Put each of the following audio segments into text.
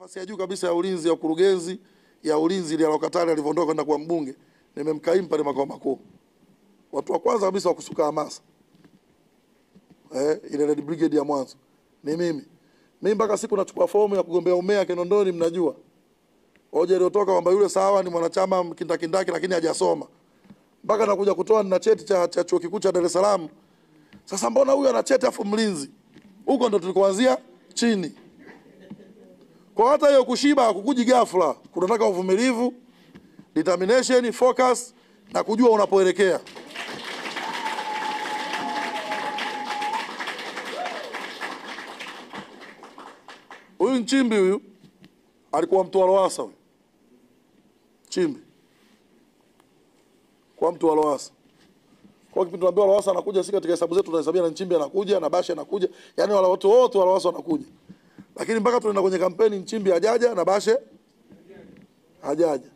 Nafasi ya juu kabisa ya ulinzi ya ukurugenzi ya ulinzi ile alokatali alivyoondoka kwenda kwa mbunge, nimemkaimu pale makao makuu. Watu wa kwanza kabisa wa kusuka hamasa ile Red Brigade ya mwanzo ni mimi. Mimi mpaka siku nachukua fomu ya kugombea umea Kinondoni, mnajua hoja iliyotoka kwamba yule sawa ni mwanachama kindakindaki lakini hajasoma, mpaka nakuja kutoa na cheti cha chuo kikuu cha Dar es Salaam. Sasa mbona huyu ana cheti afu mlinzi? Huko ndo tulikoanzia chini. Kwa hata hiyo kushiba kukuji ghafla, kunataka uvumilivu, determination, focus na kujua unapoelekea. Huyu Nchimbi huyu alikuwa mtu wa Lowassa huyu. Nchimbi kwa mtu wa Lowassa. Kwa kipindi tunaambiwa Lowassa anakuja, sisi katika hesabu zetu tunahesabia na Nchimbi anakuja na Bashe anakuja. Yaani wale watu wote wa Lowassa wanakuja. Lakini mpaka tunaenda kwenye kampeni Nchimbi hajaja na Bashe hajaja.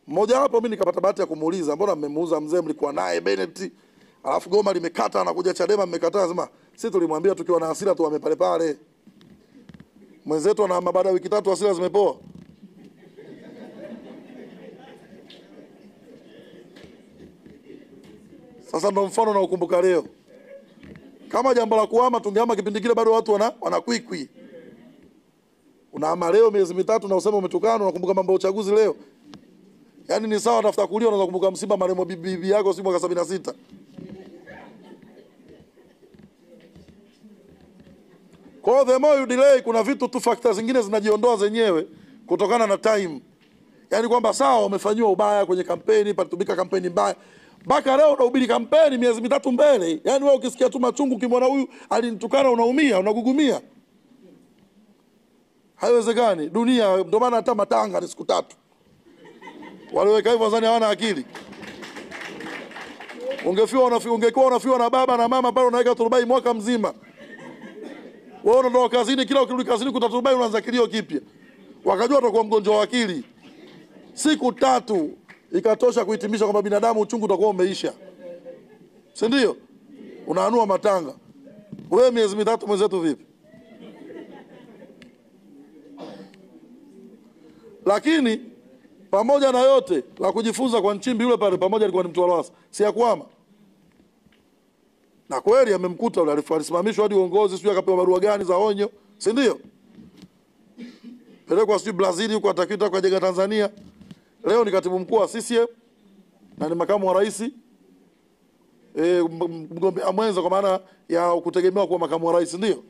Mmoja hapo mimi nikapata bahati ya kumuuliza, mbona mmemuuza mzee mlikuwa naye Bennett? Alafu goma limekata anakuja Chadema mmekataa. Sema sisi tulimwambia tukiwa na hasira tu amepale pale. Mwenzetu ana baada ya wiki 3 hasira zimepoa. Sasa ndo mfano na ukumbuka leo. Kama jambo la kuhama tungeama kipindi kile bado watu wanakwikwi. Unaama leo miezi 3 na usema umetukana unakumbuka mambo ya uchaguzi leo. Yaani ni sawa tafuta kulia unaweza kukumbuka msiba maremo bibi yako si mwaka 76. Kwa the more you delay, kuna vitu tu factors zingine zinajiondoa zenyewe kutokana na time. Yaani kwamba sawa umefanywa ubaya kwenye kampeni, patubika kampeni mbaya. Baka leo unahubiri kampeni miezi 3 mbele. Yaani wewe ukisikia tu machungu ukimwona huyu alinitukana unaumia, unagugumia. Haiwezekani. Dunia ndio maana hata matanga ni siku 3. Waliweka hivyo wazani hawana akili. Ungekuwa unafiwa na baba na mama pale unaweka turubai mwaka mzima. Wewe unaondoka kazini, kila ukirudi kazini kutaturubai unaanza kilio kipya. Wakajua utakuwa mgonjwa wa akili. Siku 3 ikatosha kuhitimisha kwamba binadamu uchungu utakuwa umeisha. Si ndio? Unaanua matanga. Wewe miezi 3 mwenzetu vipi? Lakini pamoja na yote la kujifunza kwa Nchimbi yule pale pamoja alikuwa ni mtu wa Lowassa. Si yakwama. Na kweli amemkuta yule alisimamishwa hadi uongozi, sio akapewa barua gani za onyo, si ndio? Pelekwa sio Brazil huko atakita kwa jenga Tanzania. Leo ni katibu mkuu wa CCM na ni makamu wa rais. Mgombea mwenza kwa maana ya kutegemewa kuwa makamu wa rais, ndio?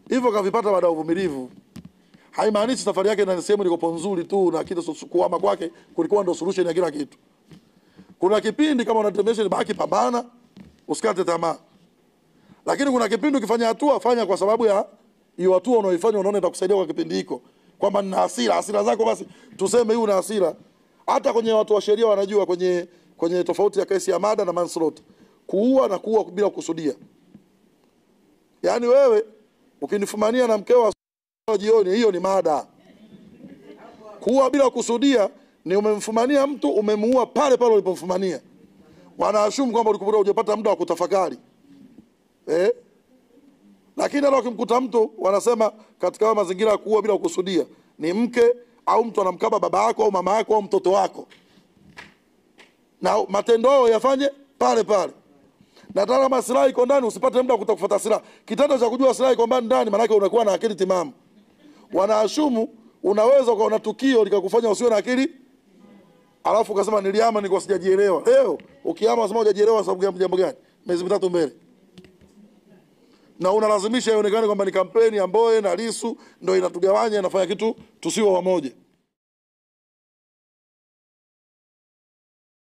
Hivyo kavipata baada ya uvumilivu. Haimaanishi safari yake na sehemu ilikopo nzuri tu na kitu kuhama kwake kulikuwa ndio solution ya kila kitu. Kuna kipindi kama unatembea baki pambana, usikate tamaa. Lakini kuna kipindi ukifanya hatua fanya kwa sababu ya hiyo hatua unaoifanya unaona itakusaidia kwa kipindi hiko. Kwamba nina hasira zako basi tuseme hii una hasira. Hata kwenye watu wa sheria wanajua kwenye tofauti ya kesi ya mada na manslaughter. Kuua na kuua bila kusudia. Yaani wewe ukinifumania na mkeo jioni hiyo ni mada. Kuua bila kusudia ni umemfumania mtu umemuua pale pale ulipomfumania. Wanaashumu kwamba ulikuwa hujapata muda wa kutafakari. Lakini leo ukimkuta mtu wanasema katika mazingira ya kuua bila kusudia ni mke au mtu anamkaba baba yako au mama yako au mtoto wako. Na matendo yafanye pale pale. Na tala maslahi iko ndani usipate muda wa kutafuta silaha. Kitendo cha kujua silaha iko ndani maana yake unakuwa na akili timamu. Wanaashumu unaweza kuona tukio likakufanya usiwe na akili. Alafu ukasema niliama niko sijajielewa. Leo ukiama unasema hujajielewa sababu ya jambo gani? Miezi 3 mbele. Na unalazimisha ionekane kwamba ni kampeni ya Mbowe na Lissu ndio inatugawanya inafanya kitu tusiwe wamoja.